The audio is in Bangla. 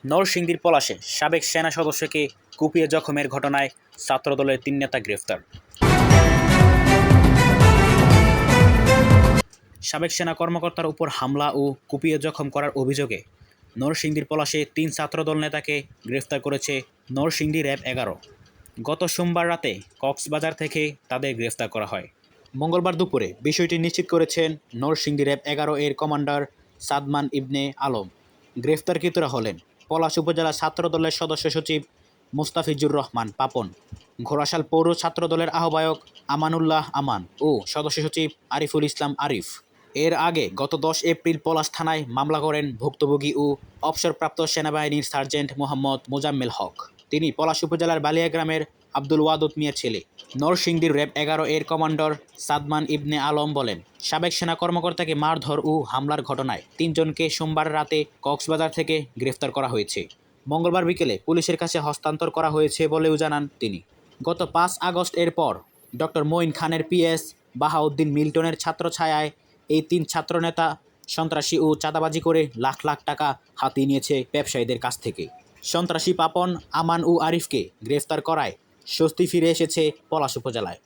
নরসিংদীর পলাশে সাবেক সেনা সদস্যকে কুপিয়ে জখমের ঘটনায় ছাত্রদলের ৩ নেতা গ্রেফতার। সাবেক সেনা কর্মকর্তার উপর হামলা ও কুপিয়ে জখম করার অভিযোগে নরসিংদীর পলাশে ৩ ছাত্রদল নেতাকে গ্রেফতার করেছে নরসিংদী র্যাব ১১। গত সোমবার রাতে কক্সবাজার থেকে তাদের গ্রেফতার করা হয়। মঙ্গলবার দুপুরে বিষয়টি নিশ্চিত করেছেন নরসিংদী র্যাব ১১ এর কমান্ডার সাদমান ইবনে আলম। গ্রেফতারকৃতরা হলেন পলাশ উপজেলা ছাত্রদলের সদস্য সচিব মুস্তাফিজুর রহমান পাপন, ঘোড়াশাল পৌর ছাত্রদলের আহ্বায়ক আমানুল্লাহ আমান ও সদস্য সচিব আরিফুল ইসলাম আরিফ। এর আগে গত ১০ এপ্রিল পলাশ থানায় মামলা করেন ভুক্তভোগী ও অবসরপ্রাপ্ত সেনাবাহিনীর সার্জেন্ট মোহাম্মদ মোজাম্মেল হক। তিনি পলাশ উপজেলার বালিয়া গ্রামের আব্দুল ওয়াদুদ মিয়ার ছেলে। নরসিংদীর র্যাব ১১ এর কমান্ডার সাদমান ইবনে আলম বলেন, সাবেক সেনা কর্মকর্তাকে মারধর ও হামলার ঘটনায় ৩ জনকে সোমবার রাতে কক্সবাজার থেকে গ্রেফতার করা হয়েছে। মঙ্গলবার বিকেলে পুলিশের কাছে হস্তান্তর করা হয়েছে বলেও জানান তিনি। গত ৫ আগস্ট এর পর ডক্টর মঈন খানের পিএস বাহাউদ্দিন মিল্টনের ছত্রছায়ায় এই ৩ ছাত্রনেতা সন্ত্রাসী ও চাঁদাবাজি করে লাখ লাখ টাকা হাতিয়ে নিয়েছে ব্যবসায়ীদের কাছ থেকে। সন্ত্রাসী পাপন, আমান ও আরিফকে গ্রেফতার করায় স্বস্তি ফিরে এসেছে পলাশ উপজেলায়।